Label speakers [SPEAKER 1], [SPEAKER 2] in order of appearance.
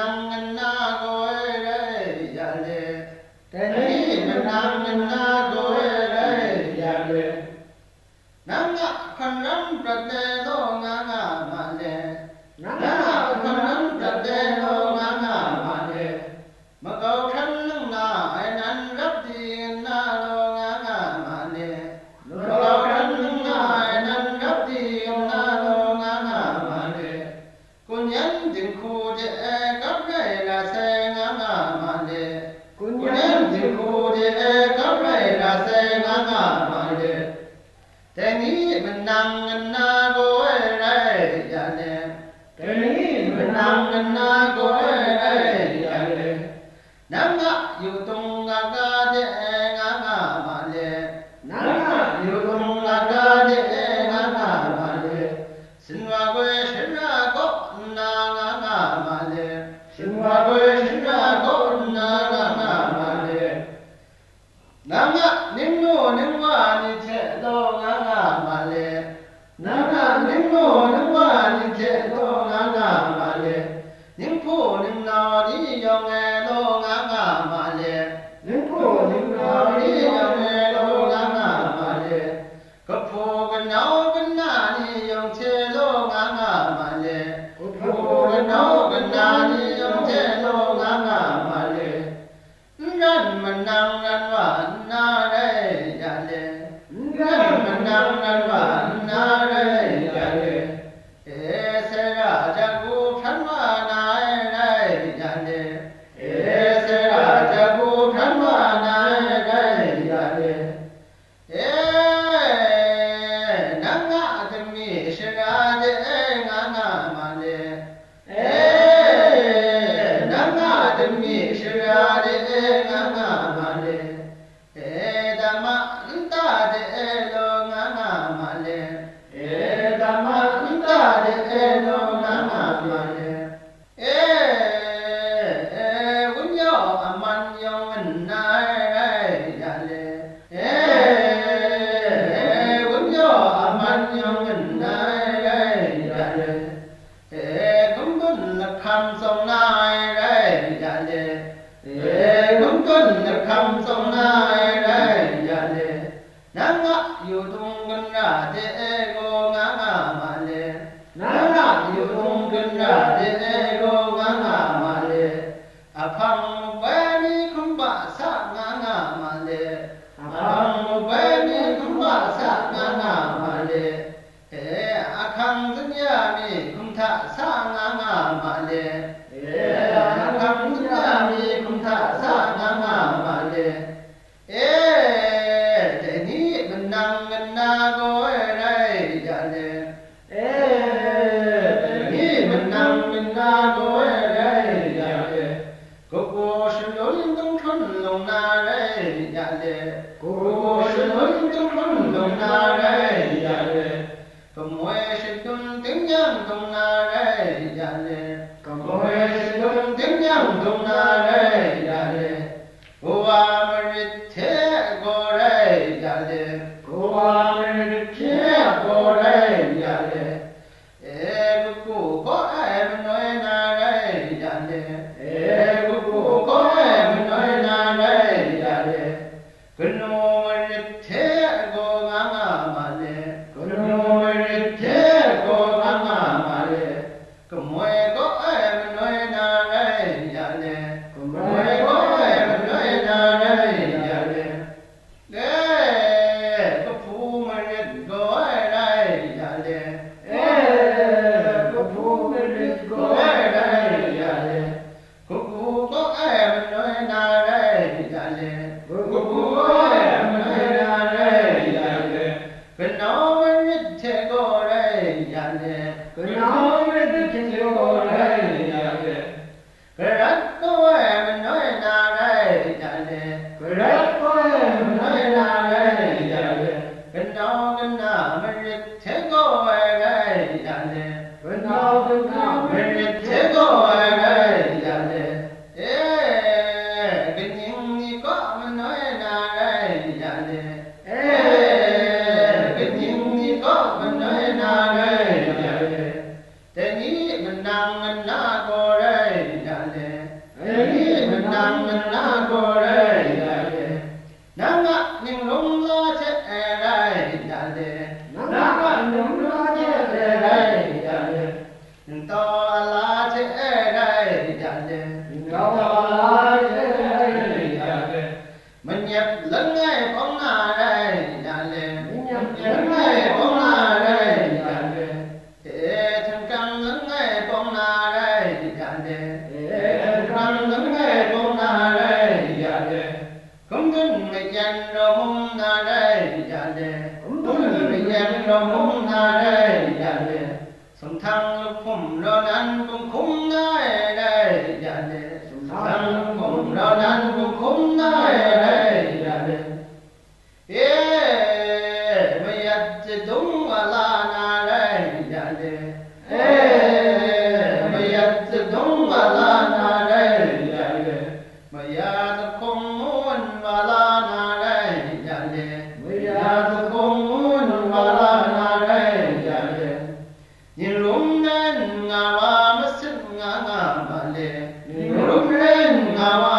[SPEAKER 1] năng na coi đây ya le tây mình năng na coi đây ya le nang khăn rắm trật đê đô nga nga mà le nang khăn rắm trật đê đô nga nga mà le mà cầu khăn nâng na ai năn gấp tiền na đô nga nga mà le mà cầu khăn nâng na ai năn gấp tiền na đô nga nga mà le cô nhắn tình khu để gấp đây là xe nga nga mà le cô nhắn tình khu để gấp đây là xe nga nga mà le thế ní mình năng na coi đây ya le thế ní mình năng na coi đây ya le nang yu tung ga de nga nga ma le nang yu tung ga de nga nga ma le sin wa gui shin ra ko na nga nga ma le sin wa gui shin ra ko na nga nga ma le nang nim no nim wa ni che do nga nga ma le nang nim no nim wa ni che do nga nga ma le nim phu nim na ni yong e do nga nga ma le nim phu nim na ni yong e do nga nga ma le ko phu ga nau ga na ni yong che do nga nga ma le ko phu ga nau ga na ni yong che do nga nga ma le ran man nang ran wa na re ya le ran man nang ran wa na re ya le e se ra ja gu phan wa na re ya le e se ra ja gu phan wa na re ya le e nang ga de mi se ra de nga nga ma le e nang ga de mi se ra de nga nga ma le e dhamma nta de lo nga nga ma le e dhamma nta de lo nga nga ma le e vun yo aman yong na re ya le e vun yo aman yong na re ya le e kum bun la kham song na re ya le e kum bun la kham song na re ya le nang yu tung gun ra de go nga nga ma le nang yu tung gun ra de go nga nga ma le a phang ba ni khum ba sa nga nga ma le a phang ba ni khum ba sa nga nga ma le e a khang zun ya mi khum tha sa nga nga ma le e a khang zun ya mi khum tha sa nga nga ma le e te ni mình năng na coi đây ya le e ni mình năng na coi đây ya le cô shin lối tung thun long na đây ya le cô shin lối tung thun long na đây ya le cô muội shin tung tiếng nhang tung na đây ya le cô muội shin tung tiếng nhang tung na đây ya le cô a mrit thế cô đây ya le cô a mrit thế cô đây ya le e cô có em nói na đây ya le e cô có em nói na đây ya le cô no mrit thế cô nga nga ma le cô no mrit thế cô nga nga ma le cô muội có em nói na đây ya le cô muội có em nói na đây ya le e cô phu mrit có đây ya le e cô phu mrit có đây ya le cô có em nói na đây ya le cô có em nói na đây ya le cô nói mrit thế cô đây ya le cô nói mrit thế cô đây ya le cô rất có em nói na đây ya le cô rất có em nói na đây ya le cô nói cái na mrit thế cô đây ya le cô nói cái na mrit thế cô đây ya le e cái những ni có mình nói na đây ya le e cái những ni có mình nói na đây ya le thế ni mình năng na cô đây ya le mình nhập lẫn ngay bóng na đây nhà lệ lẫn ngay bóng na đây nhà lệ để thân căn lẫn ngay bóng na đây nhà lệ để thân căn lẫn ngay bóng na đây nhà lệ không tin người dân đâu mong na đây nhà lệ không tin người dân đâu mong na đây nhà lệ song thăng lúcผมเรานั้นคงคุ้มได้อย่าเด็ดสงทางลูกผมเรานั้นคงคุ้มได้อย่าเด็ดไม่อยากจะดุงว่าลานาได้อย่าเด็ดไม่อยากจะดุงว่าลานาได้อย่าเด็ดไม่อยากจะคงมุ่นว่าลานาได้อย่าเด็ดไม่อยากจะคงมุ่นว่าลานาได้อย่าเด็ดnhìn lúng lên ngà wa mất sức ngà ngà mà lệ nhìn lúng lên ngà wa